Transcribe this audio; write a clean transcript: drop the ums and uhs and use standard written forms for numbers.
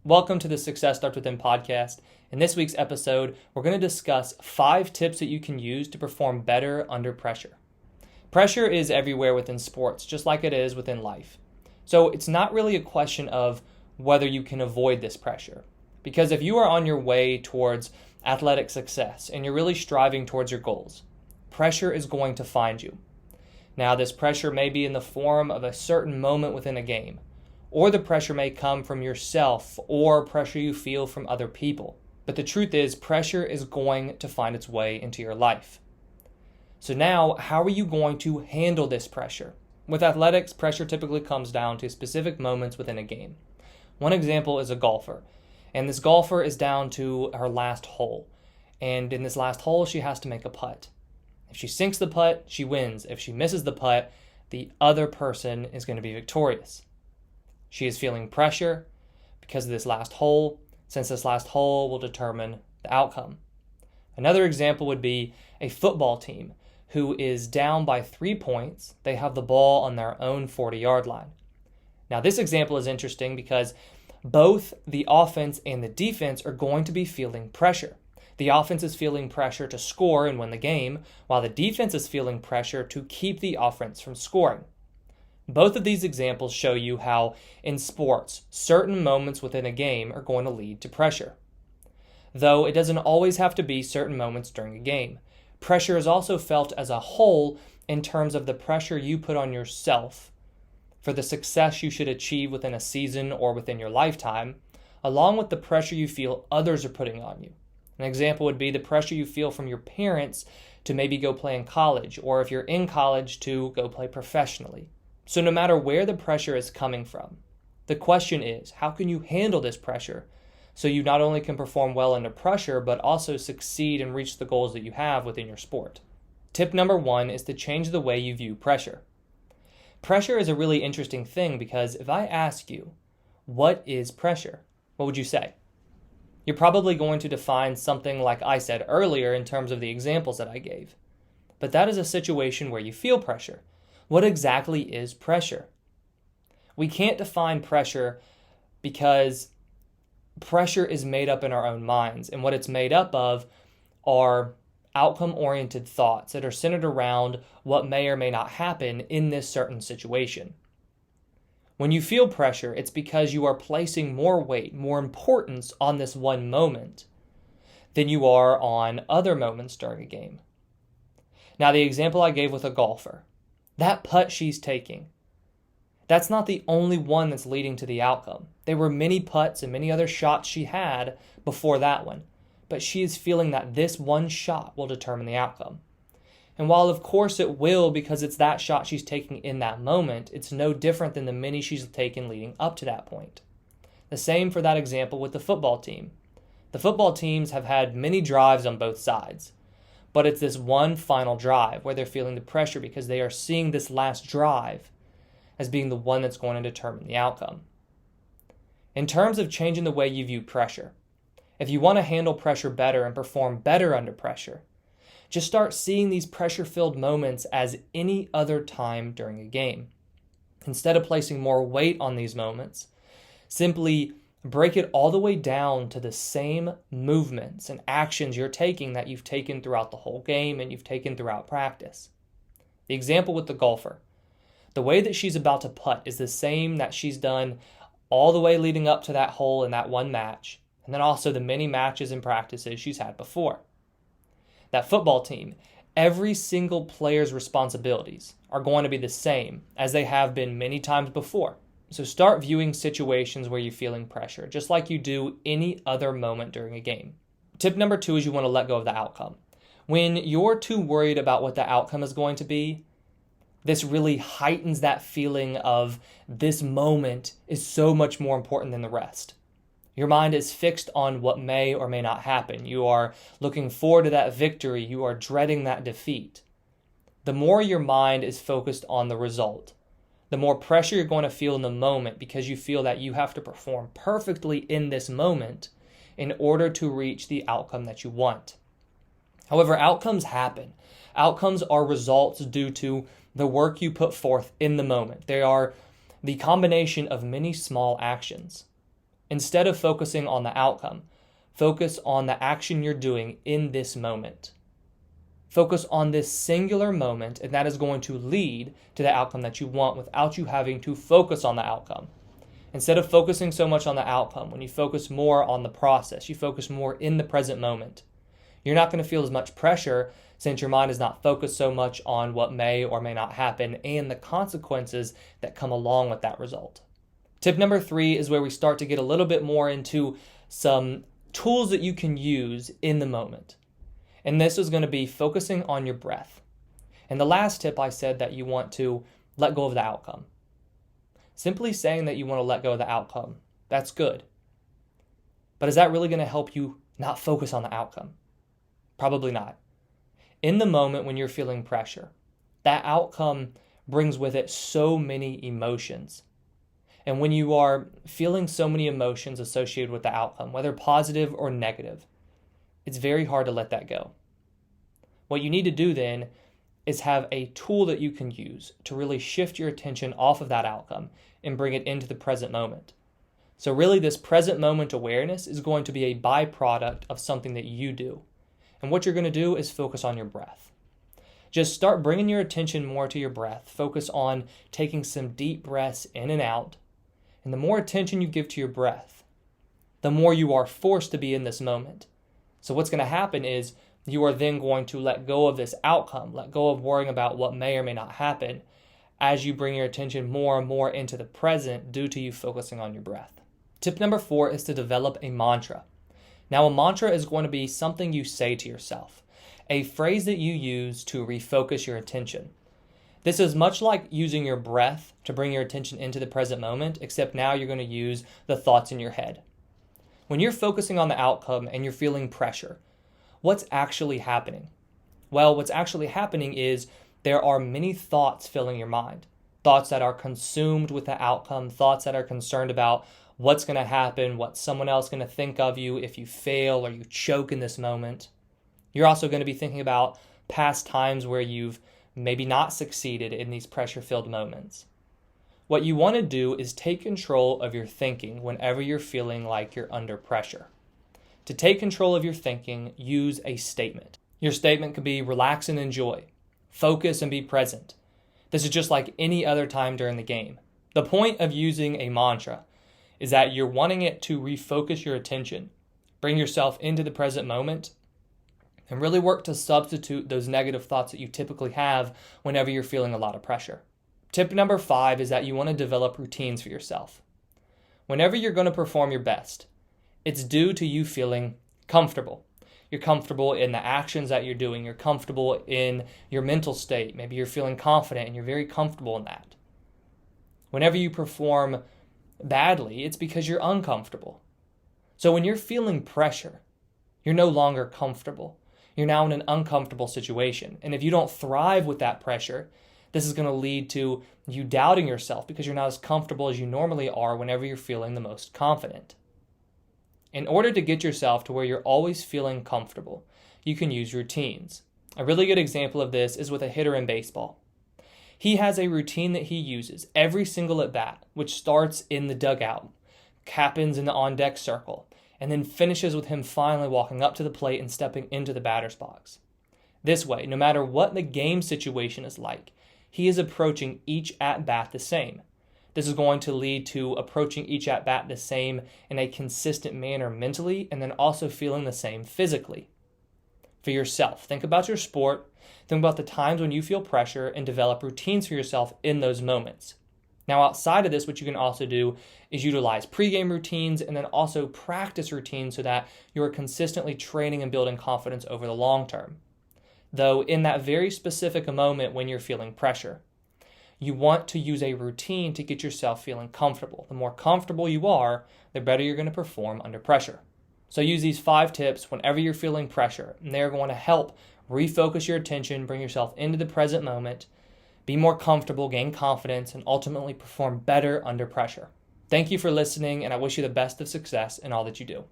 Welcome to the Success Starts Within podcast. In this week's episode, we're going to discuss 5 tips that you can use to perform better under pressure. Pressure is everywhere within sports, just like it is within life. So it's not really a question of whether you can avoid this pressure. Because if you are on your way towards athletic success and you're really striving towards your goals, pressure is going to find you. Now, this pressure may be in the form of a certain moment within a game, or the pressure may come from yourself or pressure you feel from other people. But the truth is, pressure is going to find its way into your life. So now, how are you going to handle this pressure? With athletics, pressure typically comes down to specific moments within a game. One example is a golfer, and this golfer is down to her last hole. And in this last hole, she has to make a putt. If she sinks the putt, she wins. If she misses the putt, the other person is going to be victorious. She is feeling pressure because of this last hole, since this last hole will determine the outcome. Another example would be a football team who is down by 3 points. They have the ball on their own 40-yard line. Now, this example is interesting because both the offense and the defense are going to be feeling pressure. The offense is feeling pressure to score and win the game, while the defense is feeling pressure to keep the offense from scoring. Both of these examples show you how, in sports, certain moments within a game are going to lead to pressure. Though it doesn't always have to be certain moments during a game. Pressure is also felt as a whole in terms of the pressure you put on yourself for the success you should achieve within a season or within your lifetime, along with the pressure you feel others are putting on you. An example would be the pressure you feel from your parents to maybe go play in college, or if you're in college, to go play professionally. So no matter where the pressure is coming from, the question is, how can you handle this pressure so you not only can perform well under pressure, but also succeed and reach the goals that you have within your sport? Tip number 1 is to change the way you view pressure. Pressure is a really interesting thing because if I ask you, what is pressure? What would you say? You're probably going to define something like I said earlier in terms of the examples that I gave. But that is a situation where you feel pressure. What exactly is pressure? We can't define pressure because pressure is made up in our own minds, and what it's made up of are outcome-oriented thoughts that are centered around what may or may not happen in this certain situation. When you feel pressure, it's because you are placing more weight, more importance on this one moment than you are on other moments during a game. Now, the example I gave with a golfer, that putt she's taking, that's not the only one that's leading to the outcome. There were many putts and many other shots she had before that one, but she is feeling that this one shot will determine the outcome. And while of course it will, because it's that shot she's taking in that moment, it's no different than the many she's taken leading up to that point. The same for that example with the football team. The football teams have had many drives on both sides. But it's this one final drive where they're feeling the pressure because they are seeing this last drive as being the one that's going to determine the outcome. In terms of changing the way you view pressure, if you want to handle pressure better and perform better under pressure, just start seeing these pressure-filled moments as any other time during a game. Instead of placing more weight on these moments, simply break it all the way down to the same movements and actions you're taking that you've taken throughout the whole game and you've taken throughout practice. The example with the golfer, the way that she's about to putt is the same that she's done all the way leading up to that hole in that one match, and then also the many matches and practices she's had before. That football team, every single player's responsibilities are going to be the same as they have been many times before. So start viewing situations where you're feeling pressure, just like you do any other moment during a game. Tip number 2 is you want to let go of the outcome. When you're too worried about what the outcome is going to be, this really heightens that feeling of this moment is so much more important than the rest. Your mind is fixed on what may or may not happen. You are looking forward to that victory. You are dreading that defeat. The more your mind is focused on the result, the more pressure you're going to feel in the moment because you feel that you have to perform perfectly in this moment in order to reach the outcome that you want. However, outcomes happen. Outcomes are results due to the work you put forth in the moment. They are the combination of many small actions. Instead of focusing on the outcome, focus on the action you're doing in this moment. Focus on this singular moment, and that is going to lead to the outcome that you want without you having to focus on the outcome. Instead of focusing so much on the outcome, when you focus more on the process, you focus more in the present moment, you're not going to feel as much pressure since your mind is not focused so much on what may or may not happen and the consequences that come along with that result. Tip number 3 is where we start to get a little bit more into some tools that you can use in the moment. And this is going to be focusing on your breath. And the last tip, I said that you want to let go of the outcome. Simply saying that you want to let go of the outcome, that's good. But is that really going to help you not focus on the outcome? Probably not. In the moment when you're feeling pressure, that outcome brings with it so many emotions. And when you are feeling so many emotions associated with the outcome, whether positive or negative, it's very hard to let that go. What you need to do then is have a tool that you can use to really shift your attention off of that outcome and bring it into the present moment. So really this present moment awareness is going to be a byproduct of something that you do. And what you're going to do is focus on your breath. Just start bringing your attention more to your breath. Focus on taking some deep breaths in and out. And the more attention you give to your breath, the more you are forced to be in this moment. So what's going to happen is you are then going to let go of this outcome, let go of worrying about what may or may not happen as you bring your attention more and more into the present due to you focusing on your breath. Tip number 4 is to develop a mantra. Now, a mantra is going to be something you say to yourself, a phrase that you use to refocus your attention. This is much like using your breath to bring your attention into the present moment, except now you're going to use the thoughts in your head. When you're focusing on the outcome and you're feeling pressure, what's actually happening? Well, what's actually happening is there are many thoughts filling your mind. Thoughts that are consumed with the outcome, thoughts that are concerned about what's going to happen, what someone else is going to think of you if you fail or you choke in this moment. You're also going to be thinking about past times where you've maybe not succeeded in these pressure-filled moments. What you want to do is take control of your thinking whenever you're feeling like you're under pressure. To take control of your thinking, use a statement. Your statement could be relax and enjoy, focus and be present. This is just like any other time during the game. The point of using a mantra is that you're wanting it to refocus your attention, bring yourself into the present moment, and really work to substitute those negative thoughts that you typically have whenever you're feeling a lot of pressure. Tip number 5 is that you want to develop routines for yourself. Whenever you're going to perform your best, it's due to you feeling comfortable. You're comfortable in the actions that you're doing. You're comfortable in your mental state. Maybe you're feeling confident and you're very comfortable in that. Whenever you perform badly, it's because you're uncomfortable. So when you're feeling pressure, you're no longer comfortable. You're now in an uncomfortable situation. And if you don't thrive with that pressure, this is going to lead to you doubting yourself because you're not as comfortable as you normally are whenever you're feeling the most confident. In order to get yourself to where you're always feeling comfortable, you can use routines. A really good example of this is with a hitter in baseball. He has a routine that he uses every single at bat, which starts in the dugout, happens in the on-deck circle, and then finishes with him finally walking up to the plate and stepping into the batter's box. This way, no matter what the game situation is like, he is approaching each at-bat the same. This is going to lead to approaching each at-bat the same in a consistent manner mentally, and then also feeling the same physically. For yourself, think about your sport, think about the times when you feel pressure, and develop routines for yourself in those moments. Now, outside of this, what you can also do is utilize pregame routines and then also practice routines so that you are consistently training and building confidence over the long term. Though in that very specific moment when you're feeling pressure, you want to use a routine to get yourself feeling comfortable. The more comfortable you are, the better you're going to perform under pressure. So use these 5 tips whenever you're feeling pressure, and they're going to help refocus your attention, bring yourself into the present moment, be more comfortable, gain confidence, and ultimately perform better under pressure. Thank you for listening, and I wish you the best of success in all that you do.